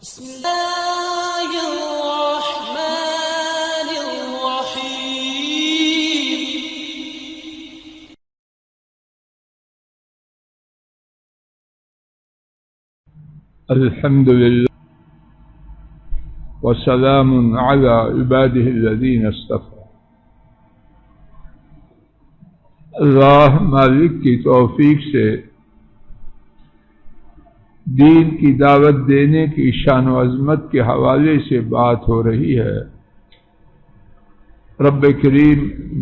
بسم الله الرحمن الرحيم. الحمد لله وسلام على عباده الذين اصطفى. اللہ مالک کی توفیق سے دین کی دعوت دینے کی شان و عظمت کے حوالے سے بات ہو رہی ہے. رب کریم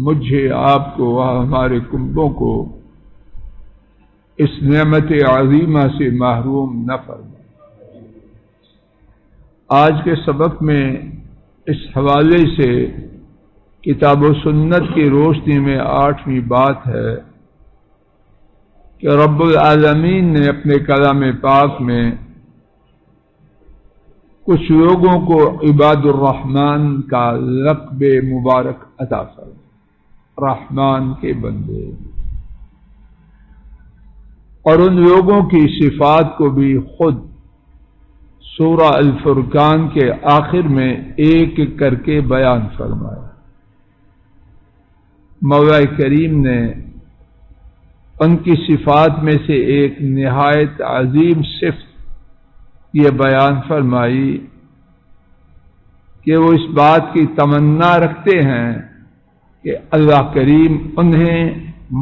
مجھے آپ کو و ہمارے کنبوں کو اس نعمت عظیمہ سے محروم نہ فرمائے. آج کے سبق میں اس حوالے سے کتاب و سنت کی روشنی میں 8ویں بات ہے کہ رب العالمین نے اپنے کلام پاک میں کچھ لوگوں کو عباد الرحمن کا لقب مبارک عطا فرمایا، رحمان کے بندے، اور ان لوگوں کی صفات کو بھی خود سورہ الفرقان کے آخر میں ایک ایک کر کے بیان فرمایا. مولا کریم نے ان کی صفات میں سے ایک نہایت عظیم صفت یہ بیان فرمائی کہ وہ اس بات کی تمنا رکھتے ہیں کہ اللہ کریم انہیں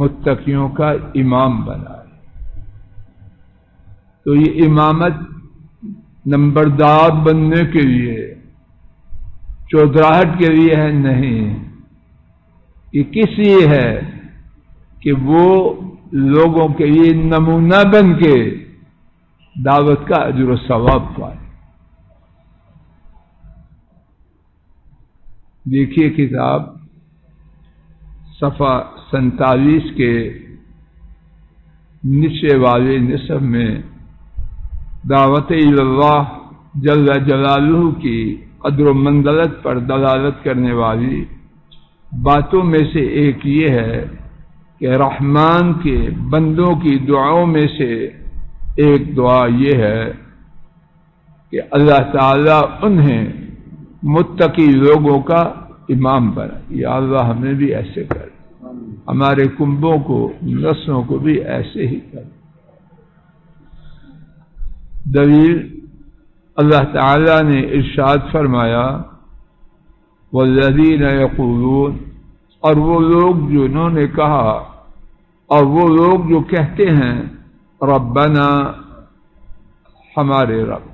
متقیوں کا امام بنائے. تو یہ امامت نمبردار بننے کے لیے، چودراہٹ کے لیے ہے نہیں، یہ کس لیے ہے کہ وہ لوگوں کے لیے نمونہ بن کے دعوت کا اجر و ثواب پائے. دیکھیے کتاب صفحہ 47 کے نیچے والے نصب میں دعوت اللہ جل جلالہ کی قدر و منزلت پر دلالت کرنے والی باتوں میں سے ایک یہ ہے کہ رحمان کے بندوں کی دعاؤں میں سے ایک دعا یہ ہے کہ اللہ تعالیٰ انہیں متقی لوگوں کا امام بنائے. یا اللہ ہمیں بھی ایسے کر، ہمارے کنبوں کو، نسلوں کو بھی ایسے ہی کر. دلیل اللہ تعالیٰ نے ارشاد فرمایا والذین یقولون، اور وہ لوگ جنہوں نے کہا، اور وہ لوگ جو کہتے ہیں ربنا، ہمارے رب،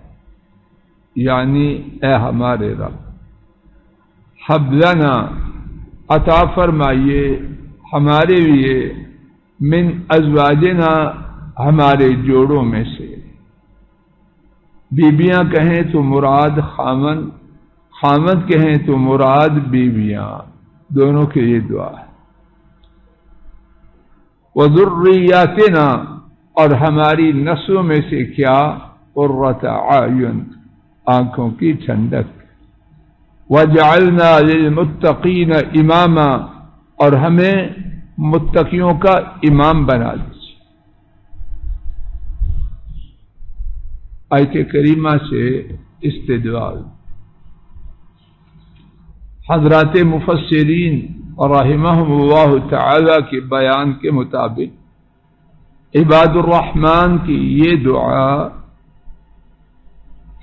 یعنی اے ہمارے رب، حب لنا، عطا فرمائیے ہمارے لیے، من ازواجنا، ہمارے جوڑوں میں سے. بیویاں کہیں تو مراد خامن، خامد کہیں تو مراد بیویاں، دونوں کے لیے دعا ہے. وذریاتنا، اور ہماری نسلوں میں سے کیا، قرۃ اعین، آنکھوں کی ٹھنڈک. وجعلنا للمتقین اماما، اور ہمیں متقیوں کا امام بنا دیجیے. آیت کریمہ سے استدلال. حضرات مفسرین رحمہم اللہ تعالی کے بیان کے مطابق عباد الرحمن کی یہ دعا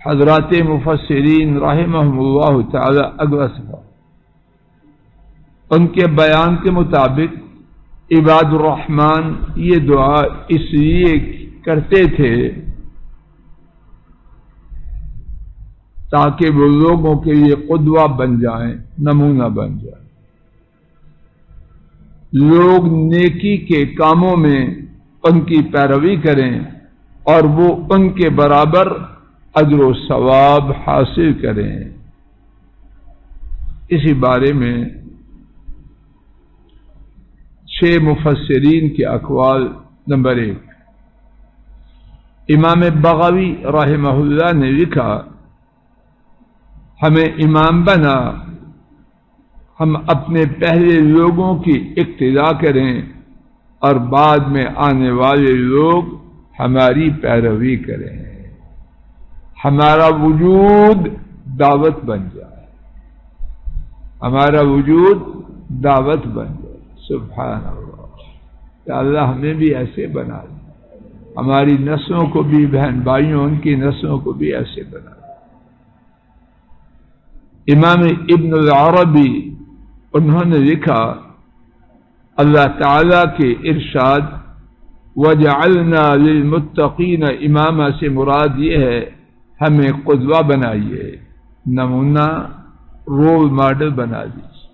حضرات مفسرین رحمہم اللہ تعالی اگلا صفحہ، ان کے بیان کے مطابق عباد الرحمن یہ دعا اس لیے کرتے تھے تاکہ وہ لوگوں کے لیے قدوہ بن جائیں، نمونہ بن جائیں. لوگ نیکی کے کاموں میں ان کی پیروی کریں اور وہ ان کے برابر اجر و ثواب حاصل کریں. اسی بارے میں 6 مفسرین کے اقوال. نمبر 1، امام بغوی رحمہ اللہ نے لکھا ہمیں امام بنا، ہم اپنے پہلے لوگوں کی اقتدا کریں اور بعد میں آنے والے لوگ ہماری پیروی کریں. ہمارا وجود دعوت بن جائے، ہمارا وجود دعوت بن جائے۔ سبحان اللہ، کہ اللہ ہمیں بھی ایسے بنا دے، ہماری نسلوں کو بھی، بہن بھائیوں ان کی نسلوں کو بھی ایسے بنا دے۔ امام ابن العربی انہوں نے لکھا، اللہ تعالیٰ کے ارشاد وَجَعَلْنَا لِلْمُتَّقِينَ امامہ سے مراد یہ ہے ہمیں قدوہ بنائیے، نمونہ، رول ماڈل بنا دیجیے،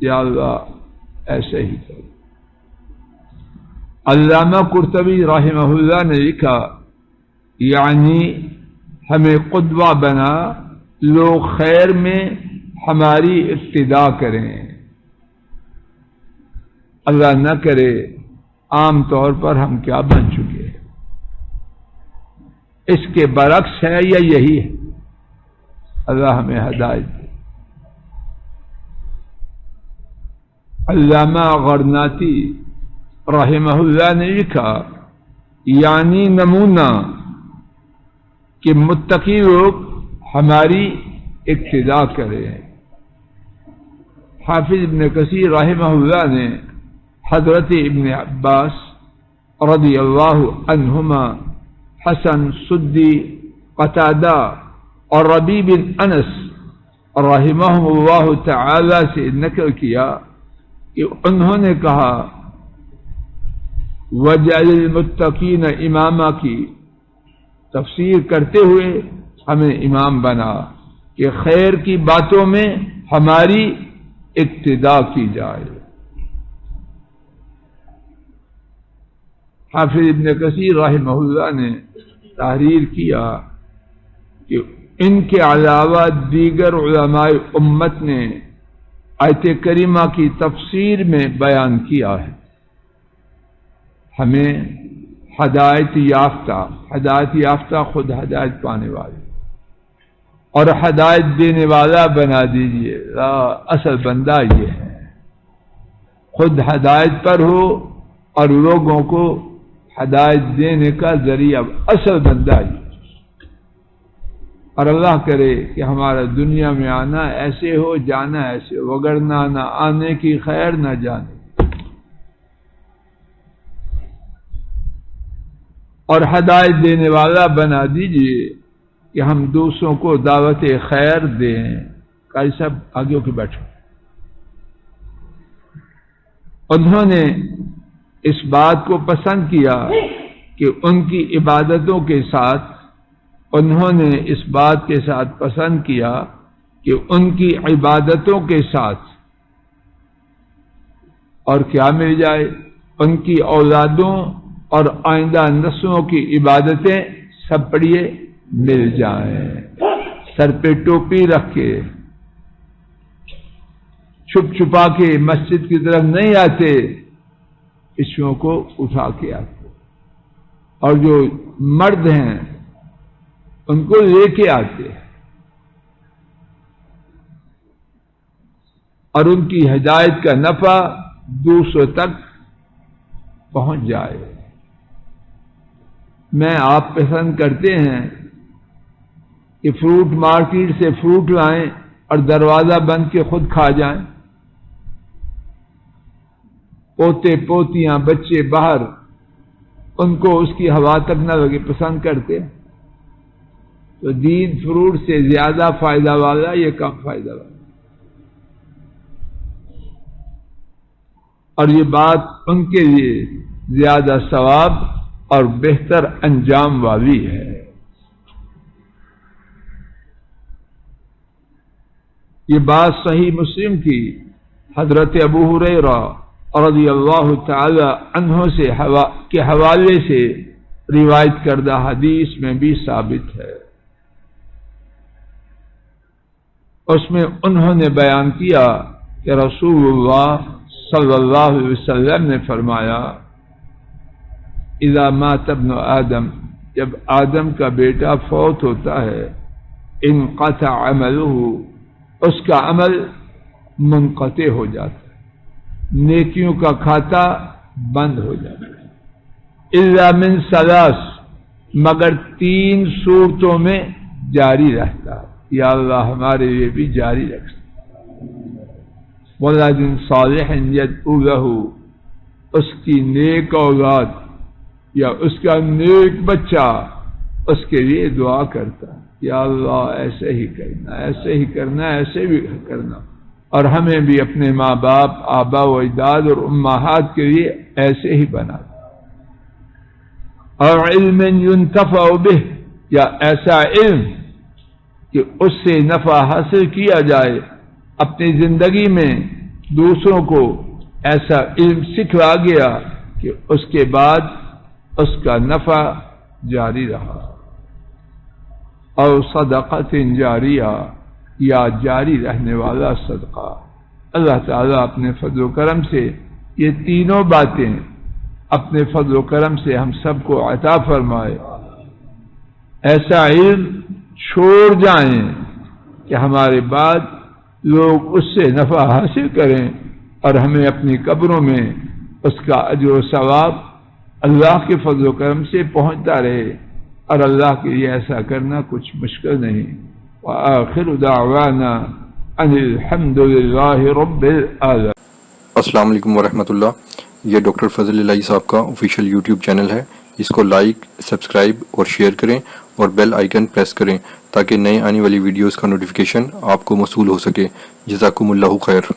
یا اللہ ایسے ہی کرو۔ علامہ قرطبی رحمہ اللہ نے لکھا، یعنی ہمیں قدوہ بنا، لوگ خیر میں ہماری اقتداء کریں، اللہ نہ کرے عام طور پر ہم کیا بن چکے ہیں، اس کے برعکس ہے یا یہی ہے؟ اللہ ہمیں ہدایت دے۔ علامہ غرناطی رحمہ اللہ نے لکھا، یعنی نمونہ کہ متقی لوگ ہماری اقتداء کریں۔ حافظ ابن کثیر رحمہ اللہ نے حضرت ابن عباس رضی اللہ عنہما، حسن سدی، قتادہ اور ربیع بن انس رحمہم اللہ تعالی سے نقل کیا کہ انہوں نے کہا وَجَعَلِ الْمُتَّقِينَ امامہ کی تفسیر کرتے ہوئے ہمیں امام بنا کہ خیر کی باتوں میں ہماری اقتداء کی جائے۔ حافظ ابن کثیر رحمہ اللہ نے تحریر کیا کہ ان کے علاوہ دیگر علماء امت نے آیت کریمہ کی تفسیر میں بیان کیا ہے، ہمیں ہدایت یافتہ خود ہدایت پانے والے اور ہدایت دینے والا بنا دیجئے۔ اصل بندہ یہ ہے، خود ہدایت پر ہو اور لوگوں کو ہدایت دینے کا ذریعہ، اصل بندہ یہ۔ اور اللہ کرے کہ ہمارا دنیا میں آنا ایسے ہو، جانا ایسے ہو، وگرنہ نہ آنے کی خیر نہ جانے، اور ہدایت دینے والا بنا دیجئے کہ ہم دوسروں کو دعوت خیر دیں۔ قاری صاحب آگے ہو کے بیٹھو۔ انہوں نے اس بات کو پسند کیا کہ ان کی عبادتوں کے ساتھ، انہوں نے اس بات کے ساتھ پسند کیا کہ ان کی عبادتوں کے ساتھ اور کیا مل جائے، ان کی اولادوں اور آئندہ نسلوں کی عبادتیں سب پڑھیے مل جائیں۔ سر پہ ٹوپی رکھ کے، چھپ چھپا کے مسجد کی طرف نہیں آتے، کچھوں کو اٹھا کے آتے، اور جو مرد ہیں ان کو لے کے آتے، اور ان کی ہدایت کا نفع دوسروں تک پہنچ جائے۔ میں آپ پسند کرتے ہیں کہ فروٹ مارکیٹ سے فروٹ لائیں اور دروازہ بند کے خود کھا جائیں، پوتے پوتیاں بچے باہر، ان کو اس کی ہوا تک نہ لگے، پسند کرتے۔ تو دین فروٹ سے زیادہ فائدہ والا یہ کم فائدہ والا، اور یہ بات ان کے لیے زیادہ ثواب اور بہتر انجام والی ہے۔ یہ بات صحیح مسلم کی حضرت ابو ہریرہ رضی اللہ تعالی عنہ کے حوالے سے روایت کردہ حدیث میں بھی ثابت ہے۔ اس میں انہوں نے بیان کیا کہ رسول اللہ صلی اللہ علیہ وسلم نے فرمایا، اذا مات ابن آدم، جب آدم کا بیٹا فوت ہوتا ہے، انقطع عملہ، اس کا عمل منقطع ہو جاتا ہے، نیکیوں کا کھاتا بند ہو جاتا ہے، الا من ثلاث، مگر 3 صورتوں میں جاری رہتا ہے. یا اللہ ہمارے لیے بھی جاری رکھ. وَلَدٍ صَالِحٍ يَدْعُو لَهُ، اس کی نیک اولاد یا اس کا نیک بچہ اس کے لیے دعا کرتا ہے. یا اللہ ایسے ہی کرنا، ایسے ہی کرنا، ایسے بھی کرنا، اور ہمیں بھی اپنے ماں باپ، آبا و اجداد اور امہات کے لیے ایسے ہی بنا. اور علم ينتفع به، یا ایسا علم کہ اس سے نفع حاصل کیا جائے، اپنی زندگی میں دوسروں کو ایسا علم سکھلا گیا کہ اس کے بعد اس کا نفع جاری رہا. اور صدقۃ جاریہ، یا جاری رہنے والا صدقہ. اللہ تعالیٰ اپنے فضل و کرم سے یہ تینوں باتیں اپنے فضل و کرم سے ہم سب کو عطا فرمائے. ایسا علم چھوڑ جائیں کہ ہمارے بعد لوگ اس سے نفع حاصل کریں اور ہمیں اپنی قبروں میں اس کا اجر و ثواب اللہ کے فضل و کرم سے پہنچتا رہے. اور اللہ کے لیے ایسا کرنا کچھ مشکل نہیں. وآخر دعوانا ان الحمد للہ رب العالمین. السلام علیکم ورحمۃ اللہ. یہ ڈاکٹر فضل الہی صاحب کا آفیشیل یوٹیوب چینل ہے. اس کو لائک، سبسکرائب اور شیئر کریں اور بیل آئیکن پریس کریں تاکہ نئے آنے والی ویڈیوز کا نوٹیفیکیشن آپ کو موصول ہو سکے. جزاکم اللہ خیر.